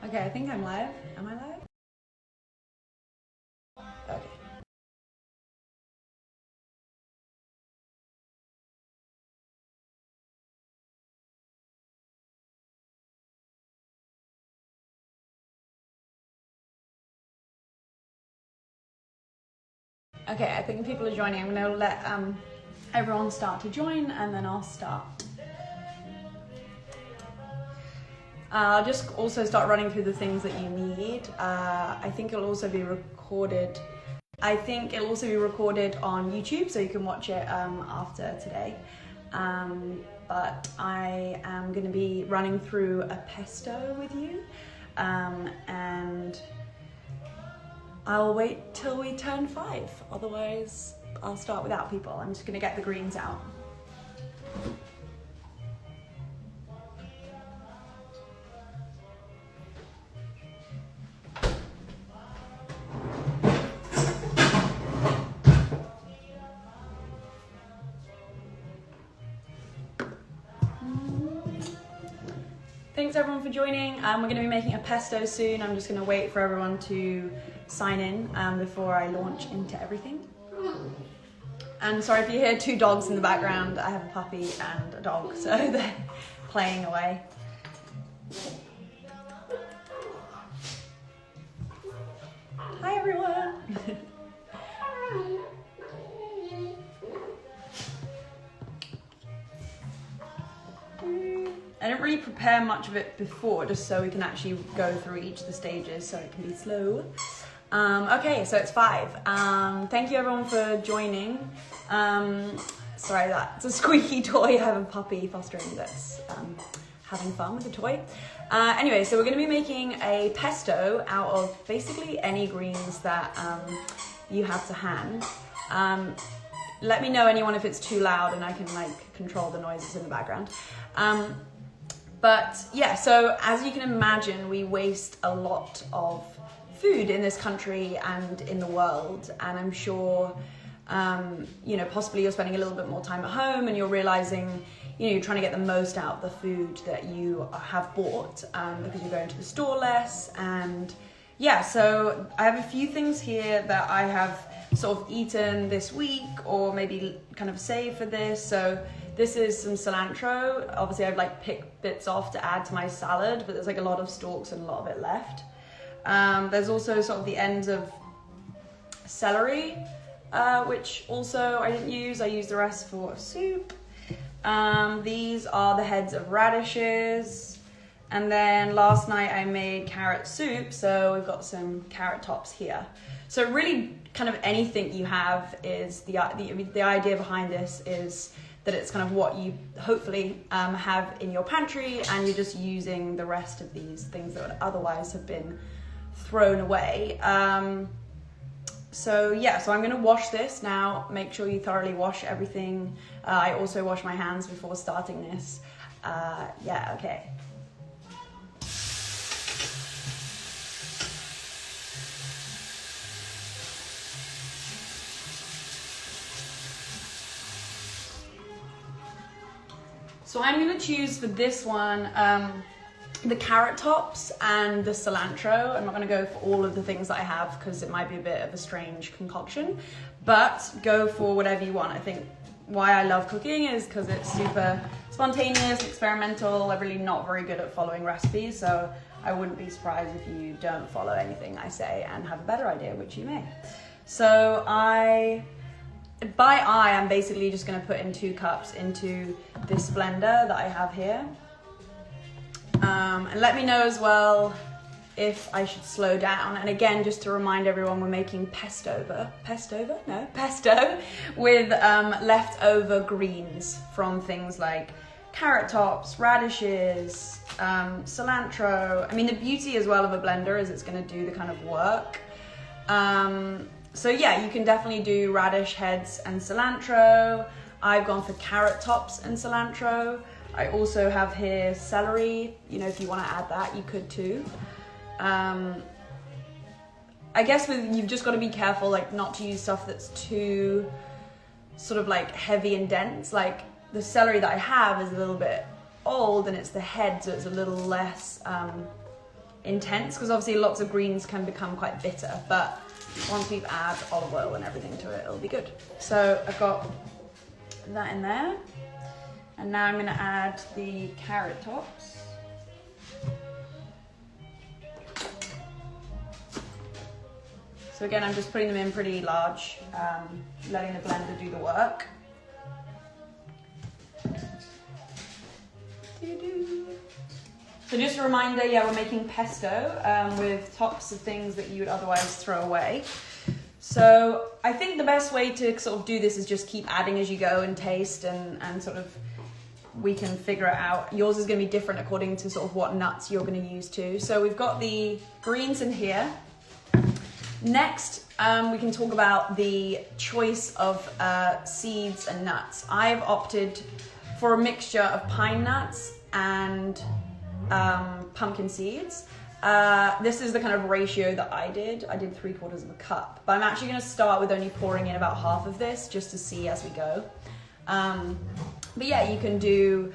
Okay, I think I'm live. Am I live? Okay. Okay, I think people are joining. I'm gonna let everyone start to join and then I'll start. I'll just also start running through the things that you need. I think it'll also be recorded. I think it'll also be recorded on YouTube, so you can watch it after today. But I am going to be running through a pesto with you, and I'll wait till we turn 5. Otherwise, I'll start without people. I'm just going to get the greens out. Thanks everyone for joining. We're going to be making a pesto soon. I'm just going to wait for everyone to sign in before I launch into everything. And sorry if you hear 2 dogs in the background. I have a puppy and a dog, so they're playing away. Hi everyone. I didn't really prepare much of it before, just so we can actually go through each of the stages so it can be slow. Okay, so it's 5. Thank you everyone for joining. Sorry, that's a squeaky toy. I have a puppy fostering that's having fun with the toy. Anyway, so we're going to be making a pesto out of basically any greens that you have to hand. Let me know anyone if it's too loud and I can control the noises in the background. But yeah, so as you can imagine, we waste a lot of food in this country and in the world. And I'm sure, possibly you're spending a little bit more time at home and you're realizing, you're trying to get the most out of the food that you have bought because you're going to the store less. And yeah, so I have a few things here that I have sort of eaten this week or maybe kind of saved for this. So this is some cilantro. Obviously I've picked bits off to add to my salad, but there's a lot of stalks and a lot of it left. There's also sort of the ends of celery, which also I didn't use. I used the rest for soup. These are the heads of radishes. And then last night I made carrot soup, so we've got some carrot tops here. So really kind of anything you have is the idea behind this is that it's kind of what you hopefully have in your pantry, and you're just using the rest of these things that would otherwise have been thrown away. So I'm going to wash this now. Make sure you thoroughly wash everything. I also wash my hands before starting this. Okay. So I'm going to choose for this one the carrot tops and the cilantro. I'm not going to go for all of the things that I have because it might be a bit of a strange concoction, but go for whatever you want. I think why I love cooking is because it's super spontaneous, experimental. I'm really not very good at following recipes, so I wouldn't be surprised if you don't follow anything I say and have a better idea, which you may. So by eye, I'm basically just going to put in 2 cups into this blender that I have here. And let me know as well if I should slow down. And again, just to remind everyone, we're making pesto with leftover greens from things like carrot tops, radishes, cilantro. I mean, the beauty as well of a blender is it's going to do the kind of work. So yeah, you can definitely do radish heads and cilantro. I've gone for carrot tops and cilantro. I also have here celery. If you want to add that, you could too. I guess you've just got to be careful, not to use stuff that's too sort of heavy and dense. The celery that I have is a little bit old and it's the head, so it's a little less intense, because obviously lots of greens can become quite bitter, but once we've added olive oil and everything to it, it'll be good. So I've got that in there. And now I'm gonna add the carrot tops. So again, I'm just putting them in pretty large, letting the blender do the work. So just a reminder, yeah, we're making pesto with tops of things that you would otherwise throw away. So I think the best way to sort of do this is just keep adding as you go and taste and sort of, we can figure it out. Yours is going to be different according to sort of what nuts you're going to use too. So we've got the greens in here. Next, we can talk about the choice of seeds and nuts. I've opted for a mixture of pine nuts and pumpkin seeds. This is the kind of ratio that I did. I did 3/4 of a cup, but I'm actually going to start with only pouring in about half of this just to see as we go. But yeah, you can do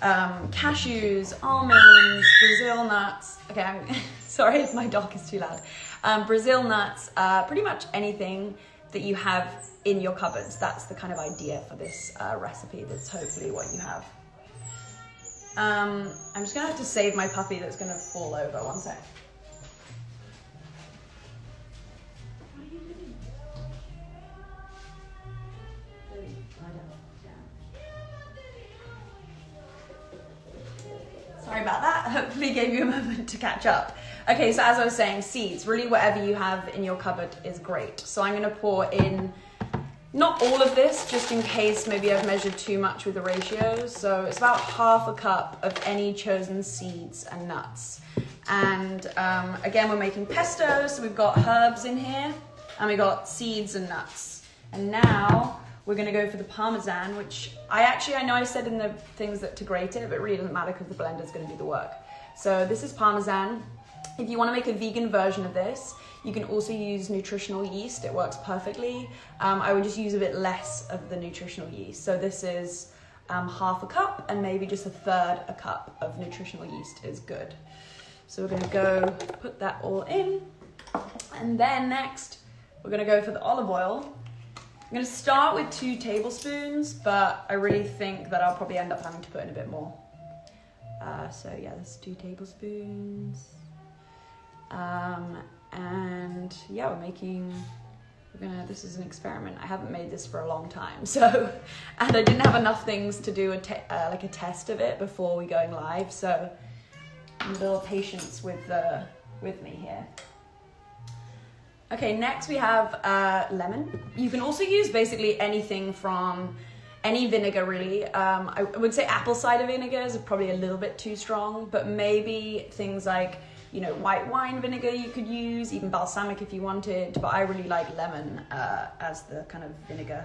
cashews, almonds, Brazil nuts. Okay, I'm sorry if my dog is too loud. Brazil nuts, pretty much anything that you have in your cupboards. That's the kind of idea for this recipe. That's hopefully what you have. I'm just gonna have to save my puppy that's gonna fall over. One sec. What are you doing? Sorry about that. Hopefully gave you a moment to catch up. Okay, so as I was saying, seeds, really whatever you have in your cupboard is great. So I'm gonna pour in, not all of this, just in case maybe I've measured too much with the ratios. So it's about half a cup of any chosen seeds and nuts. And again, we're making pesto, so we've got herbs in here, and we got seeds and nuts. And now we're gonna go for the Parmesan, which I know I said in the things that to grate it, but it really doesn't matter because the blender's gonna do the work. So this is Parmesan. If you wanna make a vegan version of this, you can also use nutritional yeast. It works perfectly. I would just use a bit less of the nutritional yeast. So this is half a cup, and maybe just a third a cup of nutritional yeast is good. So we're gonna go put that all in. And then next, we're gonna go for the olive oil. I'm gonna start with 2 tablespoons, but I really think that I'll probably end up having to put in a bit more. So yeah, that's 2 tablespoons. And yeah, this is an experiment. I haven't made this for a long time, so, and I didn't have enough things to do like a test of it before we going live, so a little patience with me here. Okay, next we have lemon. You can also use basically anything from any vinegar really. I would say apple cider vinegar is probably a little bit too strong, but maybe things like, you know, white wine vinegar you could use, even balsamic if you wanted, but I really like lemon as the kind of vinegar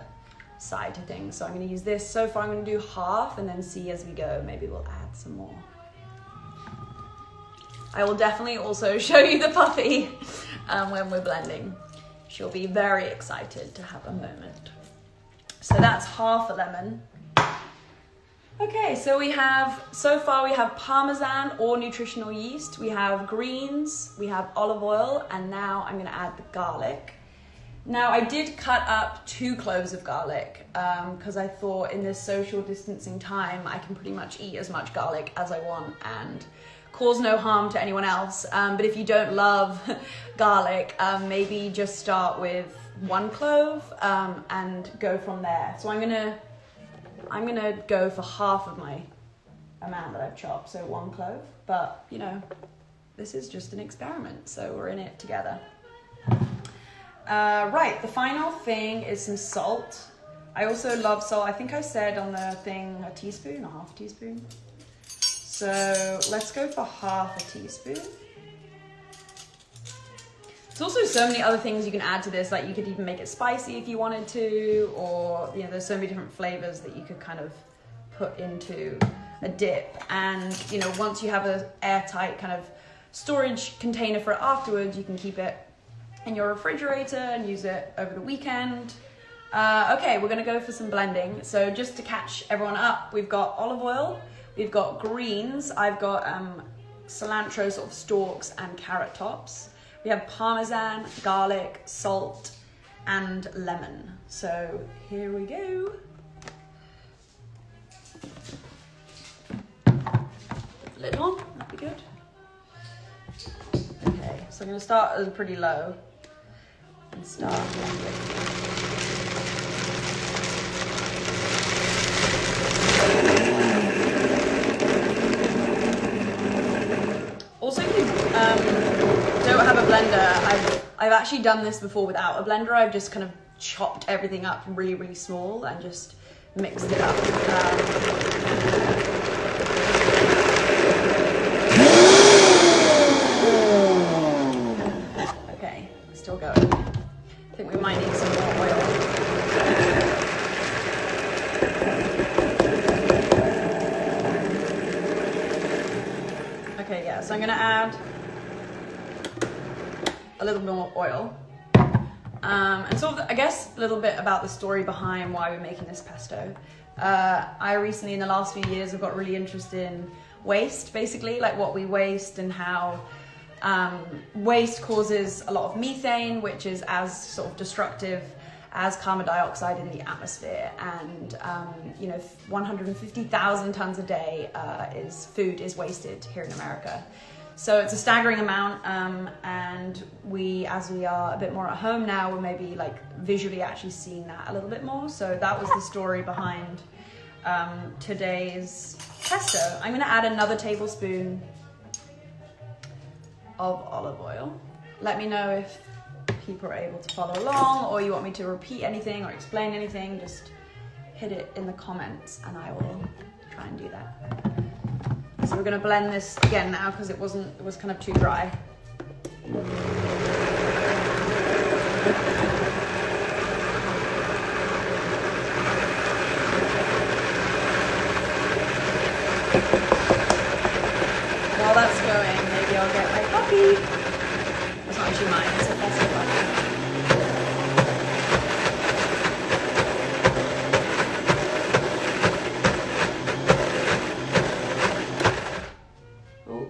side to things. So I'm gonna use this. So far I'm gonna do half and then see as we go, maybe we'll add some more. I will definitely also show you the puppy when we're blending. She'll be very excited to have a moment. So that's half a lemon. Okay, so so far we have Parmesan or nutritional yeast, we have greens, we have olive oil, and now I'm gonna add the garlic. Now I did cut up 2 cloves of garlic because I thought in this social distancing time, I can pretty much eat as much garlic as I want and cause no harm to anyone else. But if you don't love garlic, maybe just start with 1 clove and go from there. So I'm gonna go for half of my amount that I've chopped, so 1 clove. But you know, this is just an experiment, so we're in it together. Right, the final thing is some salt. I also love salt. I think I said on the thing a teaspoon or half a teaspoon. So let's go for half a teaspoon. There's also so many other things you can add to this, like you could even make it spicy if you wanted to, or you know, there's so many different flavors that you could kind of put into a dip. And you know, once you have an airtight kind of storage container for it afterwards, you can keep it in your refrigerator and use it over the weekend. Okay, we're gonna go for some blending. So just to catch everyone up, we've got olive oil, we've got greens, I've got cilantro sort of stalks and carrot tops. We have parmesan, garlic, salt, and lemon. So here we go. Lid on, that'd be good. Okay, so I'm going to start as pretty low and start. Also, if you don't have a blender, I've actually done this before without a blender. I've just kind of chopped everything up really, really small and just mixed it up. Okay, still going. I think we might need some more oil. Okay, yeah, so I'm gonna add a little more oil. And sort of, I guess, a little bit about the story behind why we're making this pesto. I recently, in the last few years, have got really interested in waste, basically, like what we waste and how waste causes a lot of methane, which is as sort of destructive as carbon dioxide in the atmosphere. And, 150,000 tons a day food is wasted here in America. So it's a staggering amount, and as we are a bit more at home now, we're maybe like visually actually seeing that a little bit more. So that was the story behind today's pesto. I'm gonna add another tablespoon of olive oil. Let me know if people are able to follow along, or you want me to repeat anything or explain anything, just hit it in the comments and I will try and do that. So we're going to blend this again now because it was kind of too dry. While that's going, maybe I'll get my puppy. It's not actually mine, it's a pesto puppy.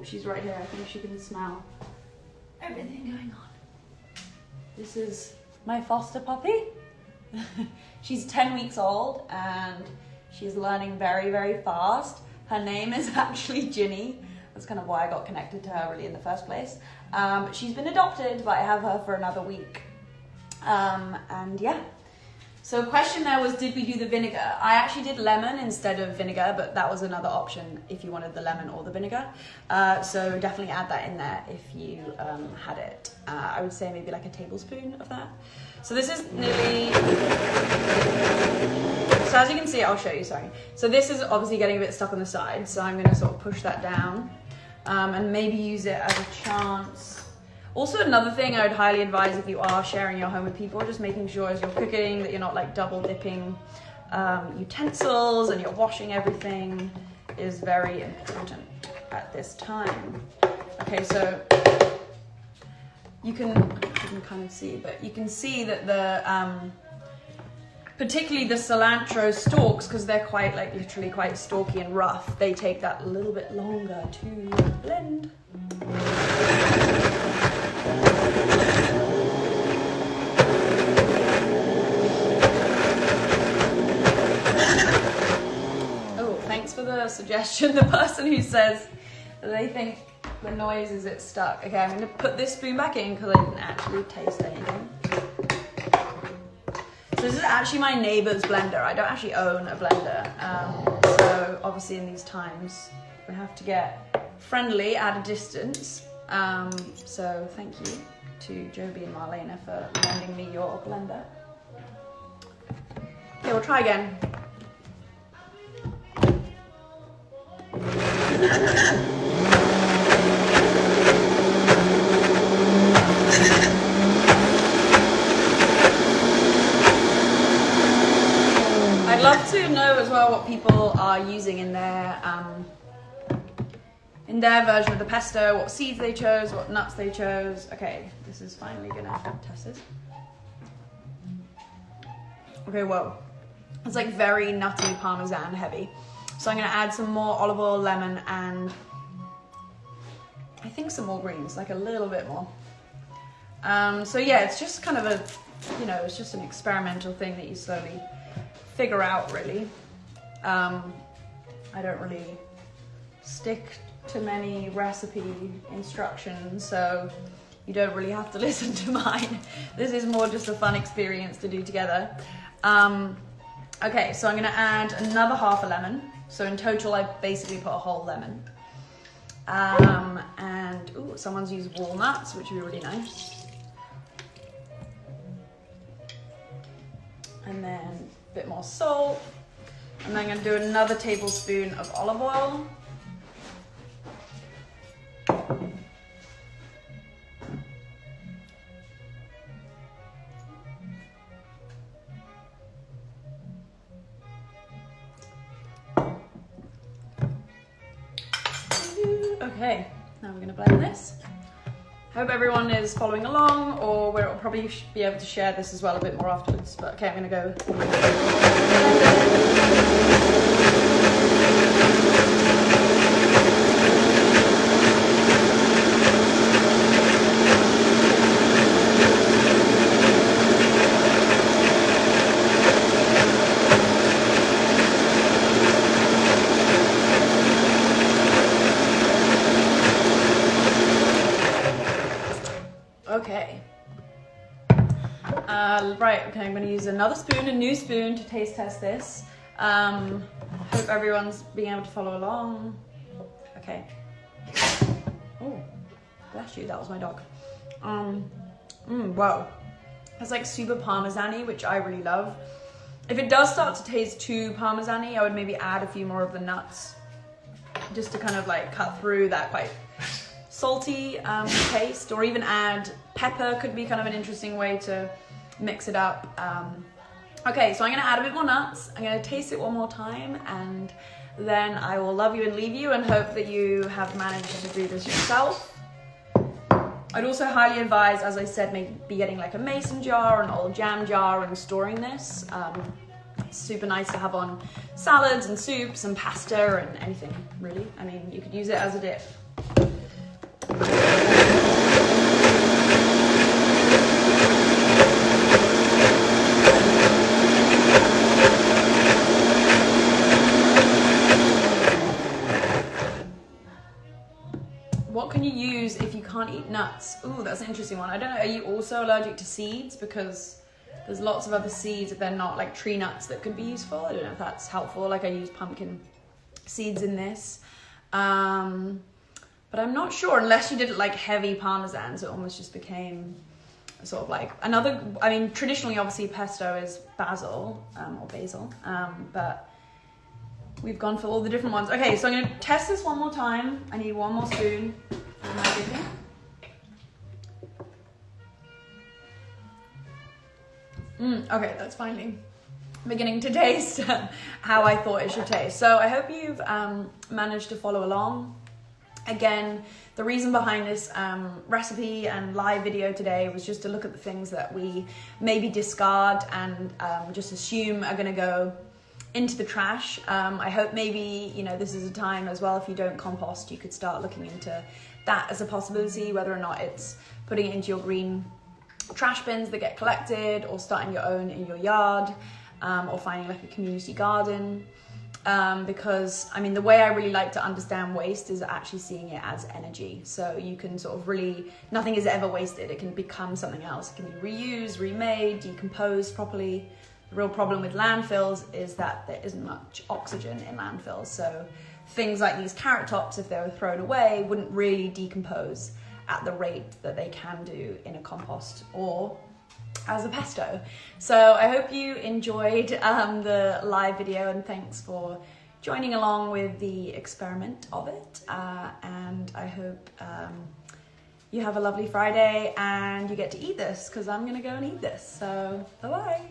She's right here. I think she can smell everything going on. This is my foster puppy. She's 10 weeks old and she's learning very, very fast. Her name is actually Ginny. That's kind of why I got connected to her really in the first place. She's been adopted, but I have her for another week. And yeah. So question there was, did we do the vinegar? I actually did lemon instead of vinegar, but that was another option if you wanted the lemon or the vinegar. So definitely add that in there if you had it. I would say maybe like a tablespoon of that. So this is nearly, so as you can see, I'll show you, sorry. So this is obviously getting a bit stuck on the side, so I'm gonna sort of push that down and maybe use it as a chance. Also, another thing I would highly advise if you are sharing your home with people, just making sure as you're cooking that you're not like double dipping utensils and you're washing everything is very important at this time. Okay, so you can kind of see, but you can see that the, particularly the cilantro stalks, because they're quite like literally quite stalky and rough, they take that a little bit longer to blend. Oh, thanks for the suggestion. The person who says that they think the noise is it's stuck. Okay, I'm going to put this spoon back in because I didn't actually taste anything. So this is actually my neighbor's blender. I don't actually own a blender. So obviously in these times we have to get friendly at a distance. So thank you to Joby and Marlena for lending me your blender. Okay, we'll try again. I'd love to know as well what people are using in their version of the pesto, what seeds they chose, what nuts they chose. Okay, this is finally gonna test this. Okay, whoa. It's like very nutty parmesan heavy. So I'm gonna add some more olive oil, lemon, and I think some more greens, like a little bit more. So yeah, it's just kind of a, you know, it's just an experimental thing that you slowly figure out, really. I don't really stick to many recipe instructions, so you don't really have to listen to mine. This is more just a fun experience to do together. Okay, so I'm gonna add another half a lemon. So in total, I basically put a whole lemon. And ooh, someone's used walnuts, which would be really nice. And then a bit more salt. And then I'm gonna do another tablespoon of olive oil. Okay, now we're gonna blend this. Hope everyone is following along, or we'll probably be able to share this as well a bit more afterwards. But okay, I'm gonna go. Okay. Right, okay, I'm going to use another spoon, a new spoon, to taste test this. Hope everyone's being able to follow along. Okay. Oh, bless you, that was my dog. Wow. It's like super parmesan-y, which I really love. If it does start to taste too parmesan-y, I would maybe add a few more of the nuts, just to kind of like cut through that quite salty taste, or even add pepper could be kind of an interesting way to mix it up. Okay, so I'm gonna add a bit more nuts. I'm gonna taste it one more time, and then I will love you and leave you and hope that you have managed to do this yourself. I'd also highly advise, as I said, maybe getting like a mason jar, an old jam jar, and storing this. It's super nice to have on salads and soups and pasta and anything, really. I mean, you could use it as a dip. What can you use if you can't eat nuts? Ooh, that's an interesting one. I don't know, are you also allergic to seeds? Because there's lots of other seeds if they're not like tree nuts that could be useful. I don't know if that's helpful. Like I use pumpkin seeds in this. But I'm not sure, unless you did it like heavy parmesan, so it almost just became sort of like another, I mean, traditionally obviously pesto is basil, or basil, but we've gone for all the different ones. Okay, so I'm gonna test this one more time. I need one more spoon for my dipping. Okay, that's finally beginning to taste how I thought it should taste. So I hope you've managed to follow along. Again, the reason behind this recipe and live video today was just to look at the things that we maybe discard and just assume are gonna go into the trash. I hope maybe, you know, this is a time as well, if you don't compost, you could start looking into that as a possibility, whether or not it's putting it into your green trash bins that get collected, or starting your own in your yard, or finding like a community garden. Because I mean, the way I really like to understand waste is actually seeing it as energy. So you can sort of really, nothing is ever wasted. It can become something else. It can be reused, remade, decomposed properly. The real problem with landfills is that there isn't much oxygen in landfills. So things like these carrot tops, if they were thrown away, wouldn't really decompose at the rate that they can do in a compost or as a pesto. So I hope you enjoyed the live video, and thanks for joining along with the experiment of it. And I hope you have a lovely Friday and you get to eat this, because I'm gonna go and eat this. So bye-bye.